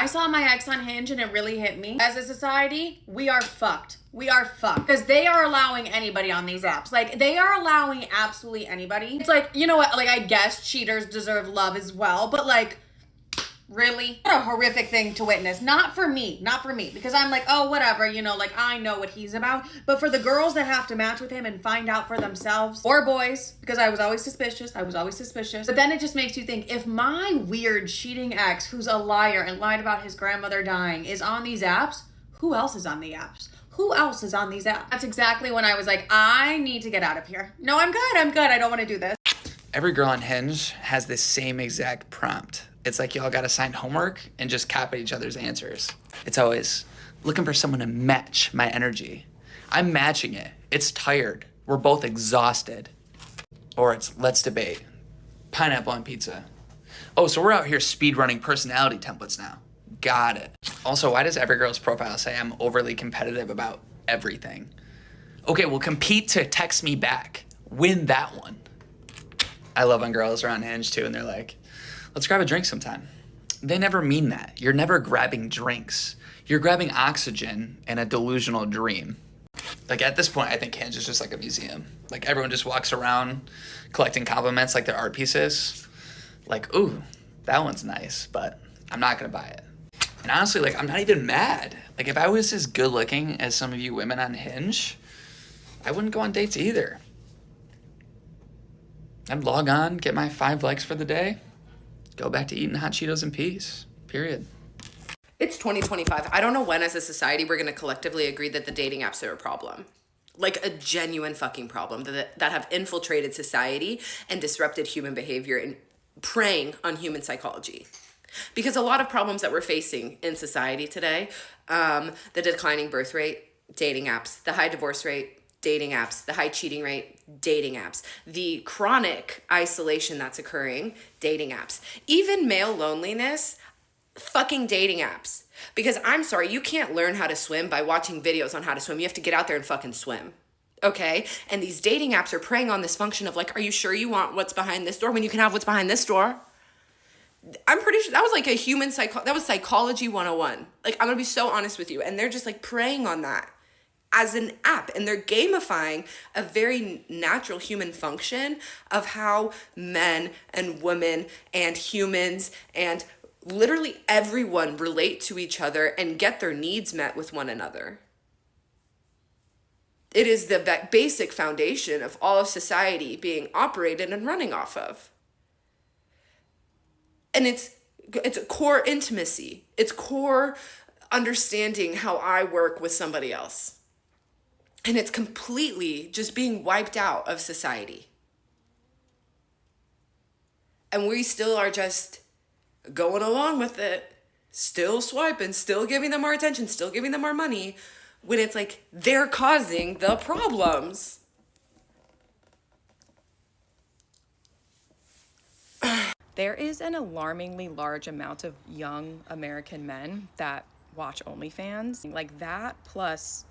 saw my ex on Hinge and it really hit me. As a society, we are fucked. We are fucked. Because they are allowing anybody on these apps. Like, they are allowing absolutely anybody. It's like, you know what? Like, I guess cheaters deserve love as well. But like, really? What a horrific thing to witness. Not for me. Not for me. Because I'm like, oh, whatever. You know, like, I know what he's about. But for the girls that have to match with him and find out for themselves. Or boys. Because I was always suspicious. But then it just makes you think, if my weird cheating ex, who's a liar and lied about his grandmother dying, is on these apps, who else is on the apps? Who else is on these apps? That's exactly when I was like, I need to get out of here. No, I'm good. I don't want to do this. Every girl on Hinge has this same exact prompt. It's like y'all got assigned homework and just copy each other's answers. It's always looking for someone to match my energy. I'm matching it. It's tired. We're both exhausted. Or it's let's debate. Pineapple on pizza. Oh, so we're out here speed running personality templates now. Got it. Also, why does every girl's profile say I'm overly competitive about everything? Okay, well, compete to text me back. Win that one. I love when girls are on Hinge too and they're like, let's grab a drink sometime. They never mean that. You're never grabbing drinks. You're grabbing oxygen and a delusional dream. Like at this point, I think Hinge is just like a museum. Like everyone just walks around collecting compliments like they're art pieces. Like, ooh, that one's nice, but I'm not gonna buy it. And honestly, like I'm not even mad. Like if I was as good looking as some of you women on Hinge, I wouldn't go on dates either. I'd log on, get my 5 likes for the day, go back to eating hot Cheetos in peace, period. It's 2025. I don't know when as a society we're going to collectively agree that the dating apps are a problem. Like a genuine fucking problem that have infiltrated society and disrupted human behavior and preying on human psychology. Because a lot of problems that we're facing in society today, the declining birth rate, dating apps, the high divorce rate, dating apps, the high cheating rate, dating apps, the chronic isolation that's occurring, dating apps, even male loneliness, fucking dating apps. Because I'm sorry, you can't learn how to swim by watching videos on how to swim. You have to get out there and fucking swim. Okay? And these dating apps are preying on this function of like, are you sure you want what's behind this door when you can have what's behind this door? I'm pretty sure that was like a human that was psychology 101. Like, I'm gonna be so honest with you. And they're just like preying on that as an app, and they're gamifying a very natural human function of how men and women and humans and literally everyone relate to each other and get their needs met with one another. It is the basic foundation of all of society being operated and running off of. And it's a core intimacy. It's core understanding how I work with somebody else. And it's completely just being wiped out of society. And we still are just going along with it, still swiping, still giving them our attention, still giving them our money, when it's like they're causing the problems. There is an alarmingly large amount of young American men that watch OnlyFans. Like that plus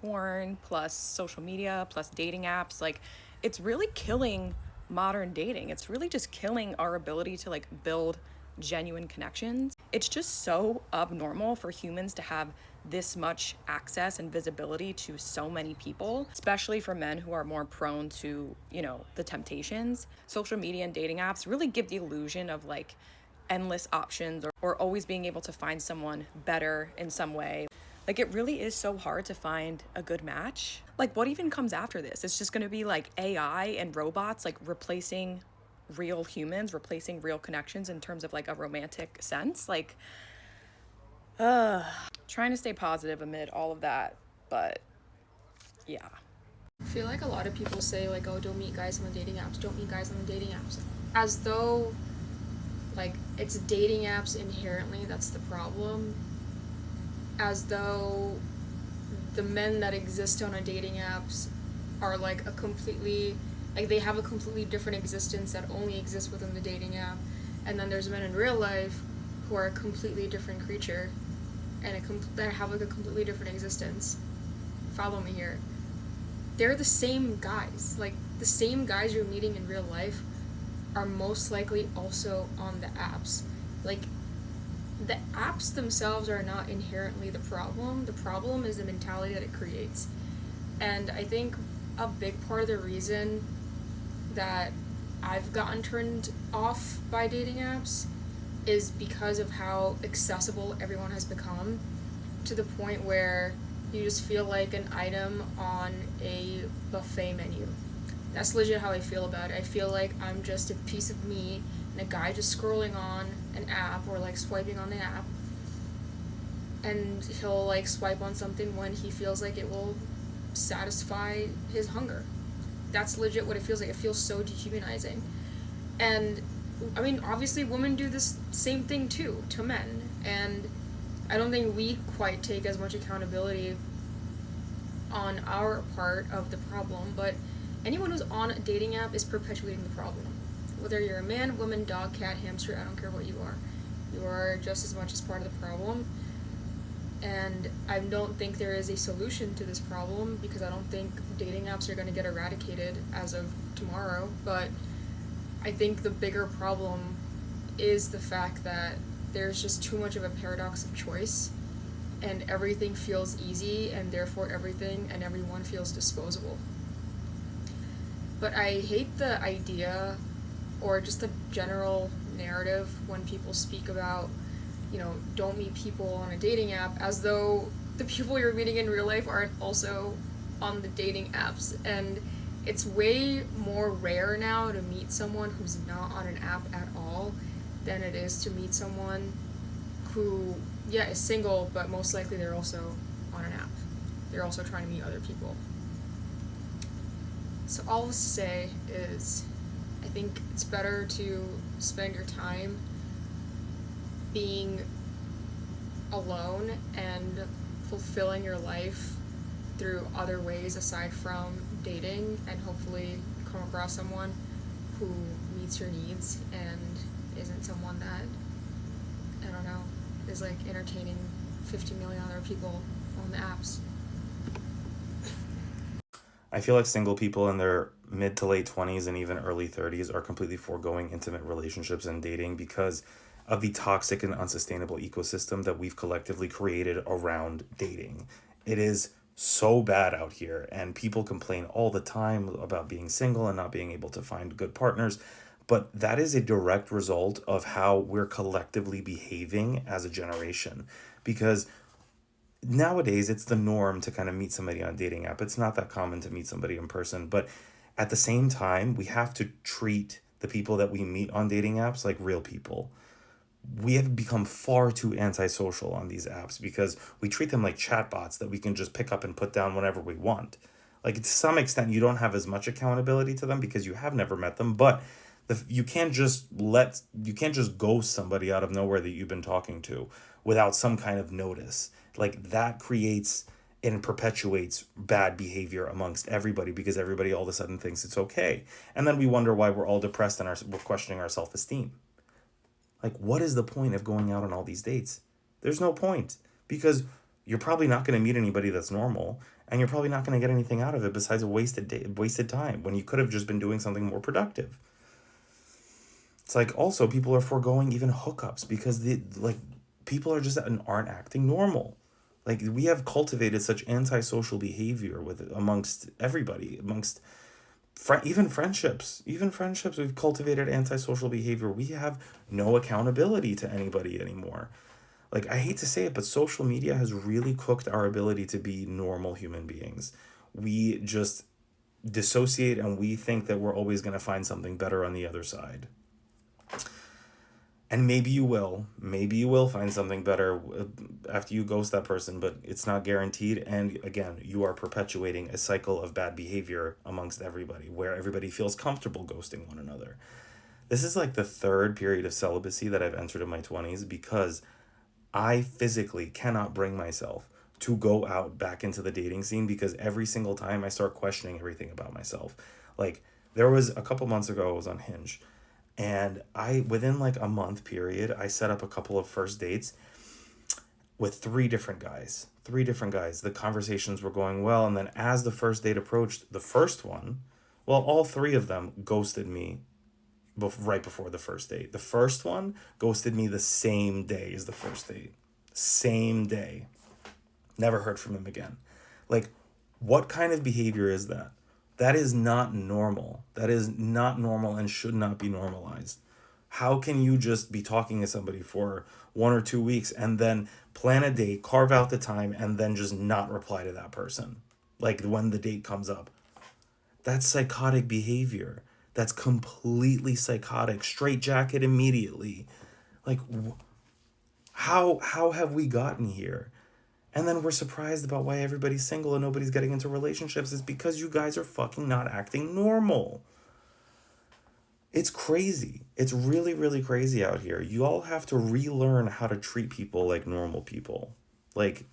porn plus social media plus dating apps, like it's really killing modern dating. It's really just killing our ability to like build genuine connections. It's just so abnormal for humans to have this much access and visibility to so many people, especially for men who are more prone to, you know, the temptations. Social media and dating apps really give the illusion of like endless options or always being able to find someone better in some way. Like it really is so hard to find a good match. Like what even comes after this? It's just gonna be like AI and robots like replacing real humans, replacing real connections in terms of like a romantic sense. Like, trying to stay positive amid all of that, but yeah. I feel like a lot of people say like, oh, don't meet guys on the dating apps, don't meet guys on the dating apps, as though like it's dating apps inherently that's the problem, as though the men that exist on a dating apps are like they have a completely different existence that only exists within the dating app, and then there's men in real life who are a completely different creature and that have like a completely different existence. Follow me here. They're the same guys. Like the same guys you're meeting in real life are most likely also on the apps. Like the apps themselves are not inherently the problem. The problem is the mentality that it creates. And I think a big part of the reason that I've gotten turned off by dating apps is because of how accessible everyone has become, to the point where you just feel like an item on a buffet menu. That's legit how I feel about it. I feel like I'm just a piece of meat and a guy just scrolling on an app or like swiping on the app, and he'll like swipe on something when he feels like it will satisfy his hunger. That's legit what it feels like. It feels so dehumanizing. And I mean, obviously women do this same thing too to men, and I don't think we quite take as much accountability on our part of the problem, but anyone who's on a dating app is perpetuating the problem. Whether you're a man, woman, dog, cat, hamster, I don't care what you are just as much as part of the problem. And I don't think there is a solution to this problem, because I don't think dating apps are going to get eradicated as of tomorrow, but I think the bigger problem is the fact that there's just too much of a paradox of choice, and everything feels easy, and therefore everything and everyone feels disposable. But I hate the idea, or just the general narrative, when people speak about, don't meet people on a dating app, as though the people you're meeting in real life aren't also on the dating apps. And it's way more rare now to meet someone who's not on an app at all than it is to meet someone who, is single, but most likely they're also on an app. They're also trying to meet other people. So all this to say is, I think it's better to spend your time being alone and fulfilling your life through other ways aside from dating, and hopefully come across someone who meets your needs and isn't someone that, I don't know, is like entertaining 50 million other people on the apps. I feel like single people in their mid to late 20s and even early 30s are completely foregoing intimate relationships and dating because of the toxic and unsustainable ecosystem that we've collectively created around dating. It is so bad out here, and people complain all the time about being single and not being able to find good partners, but that is a direct result of how we're collectively behaving as a generation, because nowadays it's the norm to kind of meet somebody on a dating app. It's not that common to meet somebody in person, but at the same time, we have to treat the people that we meet on dating apps like real people. We have become far too antisocial on these apps because we treat them like chatbots that we can just pick up and put down whenever we want. Like, to some extent, you don't have as much accountability to them because you have never met them, but you can't just ghost somebody out of nowhere that you've been talking to without some kind of notice. Like, that creates and perpetuates bad behavior amongst everybody because everybody all of a sudden thinks it's okay. And then we wonder why we're all depressed and we're questioning our self-esteem. Like, what is the point of going out on all these dates? There's no point, because you're probably not going to meet anybody that's normal, and you're probably not going to get anything out of it besides a wasted time when you could have just been doing something more productive. It's like, also, people are foregoing even hookups because people are just aren't acting normal. Like, we have cultivated such antisocial behavior amongst everybody, amongst even friendships, we've cultivated antisocial behavior. We have no accountability to anybody anymore. Like, I hate to say it, but social media has really cooked our ability to be normal human beings. We just dissociate and we think that we're always going to find something better on the other side. And maybe you will find something better after you ghost that person, but it's not guaranteed. And again, you are perpetuating a cycle of bad behavior amongst everybody, where everybody feels comfortable ghosting one another. This is like the third period of celibacy that I've entered in my 20s because I physically cannot bring myself to go out back into the dating scene, because every single time I start questioning everything about myself. Like, there was a couple months ago, I was on Hinge. And within like a month period, I set up a couple of first dates with three different guys. The conversations were going well. And then as the first date approached, the first one, well, all three of them ghosted me right before the first date. The first one ghosted me the same day as the first date. Same day. Never heard from him again. Like, what kind of behavior is that? That is not normal. That is not normal and should not be normalized. How can you just be talking to somebody for 1 or 2 weeks and then plan a date, carve out the time, and then just not reply to that person? Like when the date comes up. That's psychotic behavior. That's completely psychotic. Straight jacket immediately. Like, how have we gotten here? And then we're surprised about why everybody's single and nobody's getting into relationships. It's because you guys are fucking not acting normal. It's crazy. It's really, really crazy out here. You all have to relearn how to treat people like normal people. Like,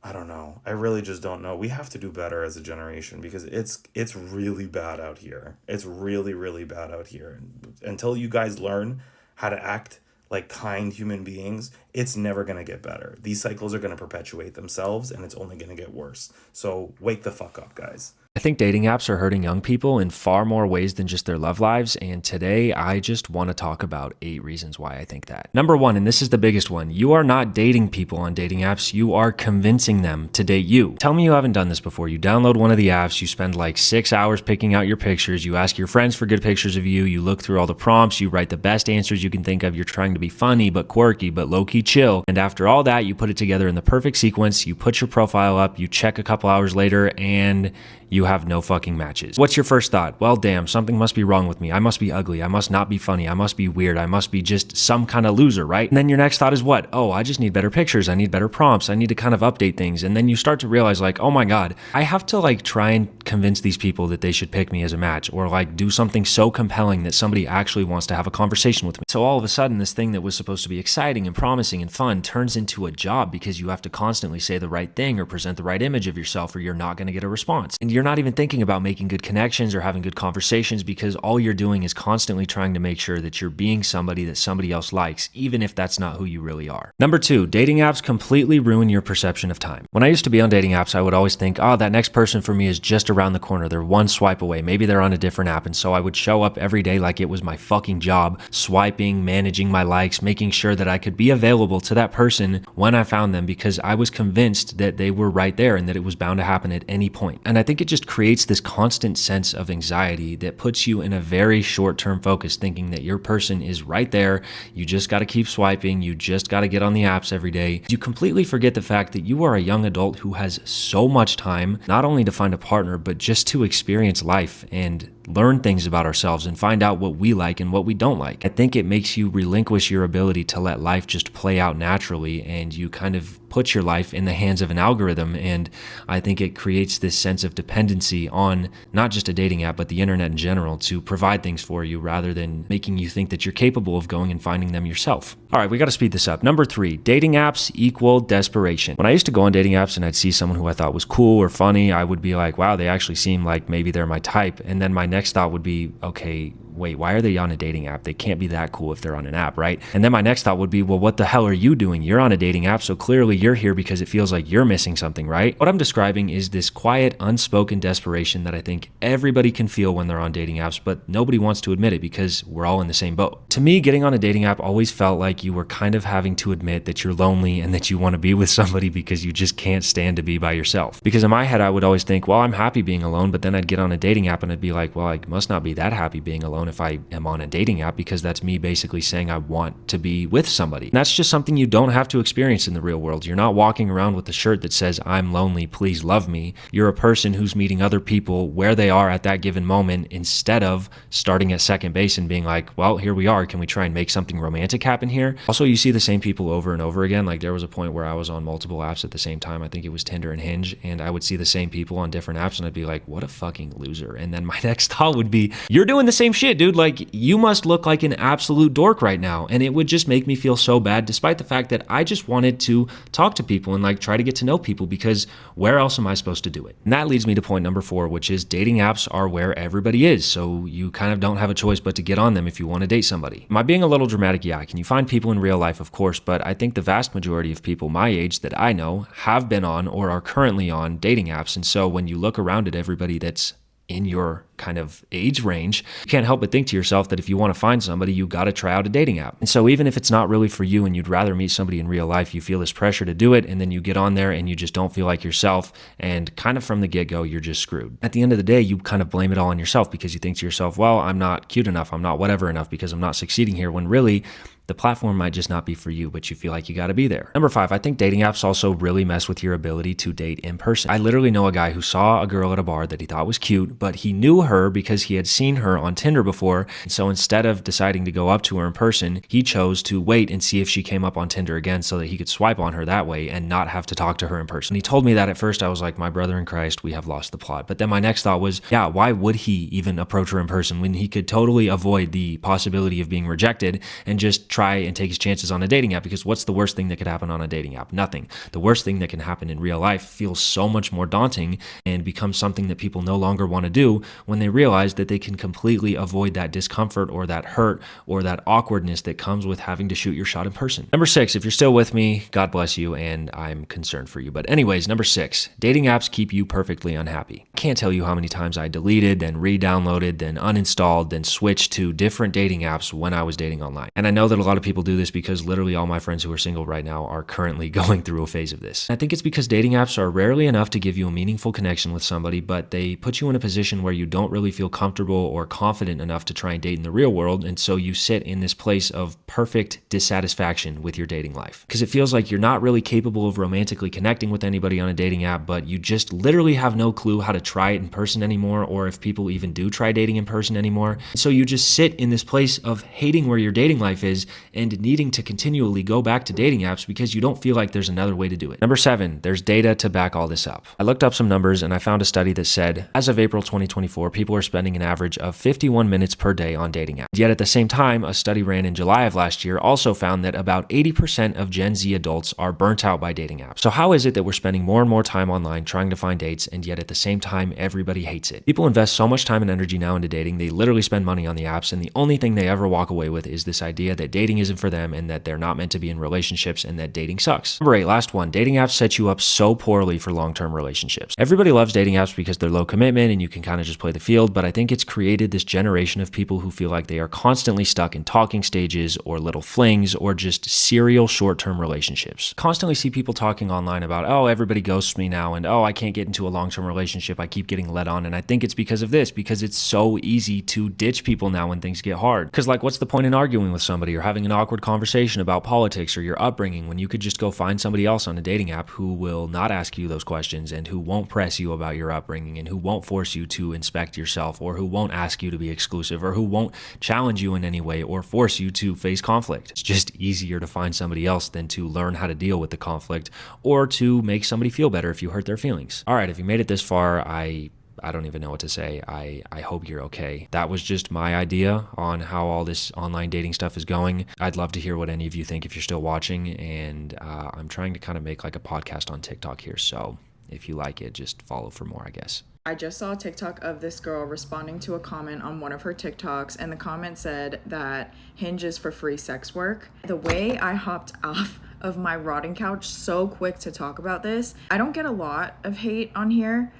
I don't know. I really just don't know. We have to do better as a generation because it's really bad out here. It's really, really bad out here. Until you guys learn how to act like kind human beings, it's never going to get better. These cycles are going to perpetuate themselves and it's only going to get worse. So wake the fuck up, guys. I think dating apps are hurting young people in far more ways than just their love lives, and today I just want to talk about 8 reasons why I think that. Number 1, and this is the biggest one, you are not dating people on dating apps, you are convincing them to date you. Tell me you haven't done this before. You download one of the apps, you spend like 6 hours picking out your pictures, you ask your friends for good pictures of you, you look through all the prompts, you write the best answers you can think of, you're trying to be funny but quirky but low-key chill, and after all that, you put it together in the perfect sequence, you put your profile up, you check a couple hours later, and you have no fucking matches. What's your first thought? Well, damn, something must be wrong with me. I must be ugly. I must not be funny. I must be weird. I must be just some kind of loser, right? And then your next thought is what? Oh, I just need better pictures. I need better prompts. I need to kind of update things. And then you start to realize like, oh my God, I have to like try and convince these people that they should pick me as a match or like do something so compelling that somebody actually wants to have a conversation with me. So all of a sudden, this thing that was supposed to be exciting and promising and fun turns into a job because you have to constantly say the right thing or present the right image of yourself or you're not going to get a response. And you're not even thinking about making good connections or having good conversations because all you're doing is constantly trying to make sure that you're being somebody that somebody else likes, even if that's not who you really are. Number 2, dating apps completely ruin your perception of time. When I used to be on dating apps, I would always think, oh, that next person for me is just around the corner. They're one swipe away. Maybe they're on a different app. And so I would show up every day like it was my fucking job, swiping, managing my likes, making sure that I could be available to that person when I found them because I was convinced that they were right there and that it was bound to happen at any point. And I think it just creates this constant sense of anxiety that puts you in a very short-term focus thinking that your person is right there. You just got to keep swiping. You just got to get on the apps every day. You completely forget the fact that you are a young adult who has so much time, not only to find a partner, but just to experience life and learn things about ourselves and find out what we like and what we don't like. I think it makes you relinquish your ability to let life just play out naturally and you kind of put your life in the hands of an algorithm. And I think it creates this sense of dependency on not just a dating app, but the internet in general to provide things for you rather than making you think that you're capable of going and finding them yourself. All right, we got to speed this up. Number 3, dating apps equal desperation. When I used to go on dating apps and I'd see someone who I thought was cool or funny, I would be like, wow, they actually seem like maybe they're my type. And then my next thought would be, okay, wait, why are they on a dating app? They can't be that cool if they're on an app, right? And then my next thought would be, well, what the hell are you doing? You're on a dating app, so clearly you're here because it feels like you're missing something, right? What I'm describing is this quiet, unspoken desperation that I think everybody can feel when they're on dating apps, but nobody wants to admit it because we're all in the same boat. To me, getting on a dating app always felt like you were kind of having to admit that you're lonely and that you want to be with somebody because you just can't stand to be by yourself. Because in my head, I would always think, well, I'm happy being alone, but then I'd get on a dating app and I'd be like, well, I must not be that happy being alone if I am on a dating app because that's me basically saying I want to be with somebody. And that's just something you don't have to experience in the real world. You're not walking around with a shirt that says, I'm lonely, please love me. You're a person who's meeting other people where they are at that given moment instead of starting at second base and being like, well, here we are. Can we try and make something romantic happen here? Also, you see the same people over and over again. Like there was a point where I was on multiple apps at the same time. I think it was Tinder and Hinge, and I would see the same people on different apps and I'd be like, what a fucking loser. And then my next thought would be, you're doing the same shit, dude. Like you must look like an absolute dork right now. And it would just make me feel so bad, despite the fact that I just wanted to talk to people and like try to get to know people because where else am I supposed to do it? And that leads me to point number 4, which is dating apps are where everybody is. So you kind of don't have a choice but to get on them if you want to date somebody. Am I being a little dramatic? Yeah. Can you find people in real life? Of course. But I think the vast majority of people my age that I know have been on or are currently on dating apps. And so when you look around at everybody that's in your kind of age range, you can't help but think to yourself that if you want to find somebody, you got to try out a dating app. And so even if it's not really for you and you'd rather meet somebody in real life, you feel this pressure to do it, and then you get on there and you just don't feel like yourself, and kind of from the get-go, you're just screwed. At the end of the day, you kind of blame it all on yourself because you think to yourself, well, I'm not cute enough, I'm not whatever enough because I'm not succeeding here, when really the platform might just not be for you, but you feel like you got to be there. Number 5, I think dating apps also really mess with your ability to date in person. I literally know a guy who saw a girl at a bar that he thought was cute, but he knew her because he had seen her on Tinder before. And so instead of deciding to go up to her in person, he chose to wait and see if she came up on Tinder again so that he could swipe on her that way and not have to talk to her in person. He told me that at first. I was like, my brother in Christ, we have lost the plot. But then my next thought was, yeah, why would he even approach her in person when he could totally avoid the possibility of being rejected and just try and take his chances on a dating app? Because what's the worst thing that could happen on a dating app? Nothing. The worst thing that can happen in real life feels so much more daunting and becomes something that people no longer want to do when they realize that they can completely avoid that discomfort or that hurt or that awkwardness that comes with having to shoot your shot in person. Number 6, if you're still with me, God bless you, and I'm concerned for you. But anyways, number 6, dating apps keep you perfectly unhappy. I can't tell you how many times I deleted, then re-downloaded, then uninstalled, then switched to different dating apps when I was dating online. And I know that a lot of people do this because literally all my friends who are single right now are currently going through a phase of this. I think it's because dating apps are rarely enough to give you a meaningful connection with somebody, but they put you in a position where you don't really feel comfortable or confident enough to try and date in the real world, and so you sit in this place of perfect dissatisfaction with your dating life. Because it feels like you're not really capable of romantically connecting with anybody on a dating app, but you just literally have no clue how to try it in person anymore, or if people even do try dating in person anymore. So you just sit in this place of hating where your dating life is and needing to continually go back to dating apps because you don't feel like there's another way to do it. Number 7, there's data to back all this up. I looked up some numbers and I found a study that said, as of April 2024, people are spending an average of 51 minutes per day on dating apps. Yet at the same time, a study ran in July of last year also found that about 80% of Gen Z adults are burnt out by dating apps. So how is it that we're spending more and more time online trying to find dates, and yet at the same time, everybody hates it? People invest so much time and energy now into dating, they literally spend money on the apps, and the only thing they ever walk away with is this idea that dating isn't for them and that they're not meant to be in relationships and that dating sucks. Number 8, last one, dating apps set you up so poorly for long-term relationships. Everybody loves dating apps because they're low commitment and you can kind of just play the field, but I think it's created this generation of people who feel like they are constantly stuck in talking stages or little flings or just serial short-term relationships. Constantly see people talking online about, oh, everybody ghosts me now, and oh, I can't get into a long-term relationship, I keep getting led on, and I think it's because of this, because it's so easy to ditch people now when things get hard. Because like, what's the point in arguing with somebody or having an awkward conversation about politics or your upbringing when you could just go find somebody else on a dating app who will not ask you those questions and who won't press you about your upbringing and who won't force you to inspect yourself or who won't ask you to be exclusive or who won't challenge you in any way or force you to face conflict. It's just easier to find somebody else than to learn how to deal with the conflict or to make somebody feel better if you hurt their feelings. All right, if you made it this far, I don't even know what to say. I hope you're okay. That was just my idea on how all this online dating stuff is going. I'd love to hear what any of you think if you're still watching, and I'm trying to kind of make like a podcast on TikTok here, so if you like it, just follow for more, I guess. I just saw a TikTok of this girl responding to a comment on one of her TikToks, and the comment said that Hinge is for free sex work. The way I hopped off of my rotting couch so quick to talk about this, I don't get a lot of hate on here,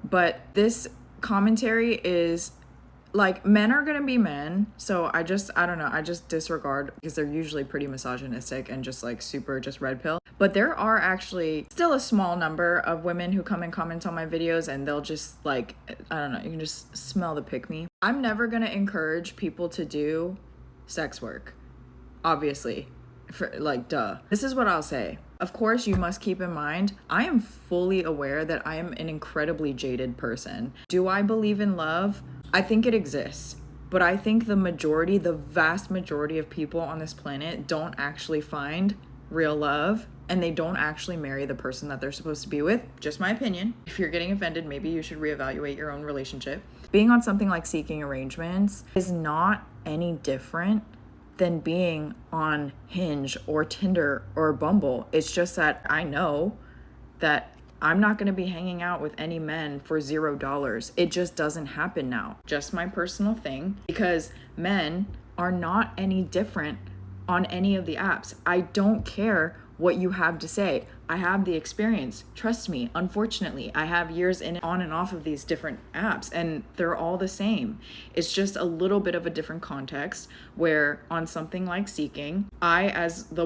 but this commentary is like, men are gonna be men, so I don't know, I just disregard, because they're usually pretty misogynistic and just like super just red pill. But there are actually still a small number of women who come and comment on my videos, and they'll just like, I don't know, you can just smell the pick me. I'm never gonna encourage people to do sex work, obviously, for like, duh. This is what I'll say. Of course, you must keep in mind, I am fully aware that I am an incredibly jaded person. Do I believe in love? I think it exists, but I think the vast majority of people on this planet don't actually find real love, and they don't actually marry the person that they're supposed to be with. Just my opinion. If you're getting offended, maybe you should reevaluate your own relationship. Being on something like Seeking Arrangements is not any different than being on Hinge or Tinder or Bumble. It's just that I know that I'm not going to be hanging out with any men for $0. It just doesn't happen now. Just my personal thing, because men are not any different on any of the apps. I don't care what you have to say. I have the experience. Trust me. Unfortunately, I have years on and off of these different apps, and they're all the same. It's just a little bit of a different context, where on something like Seeking, I, as the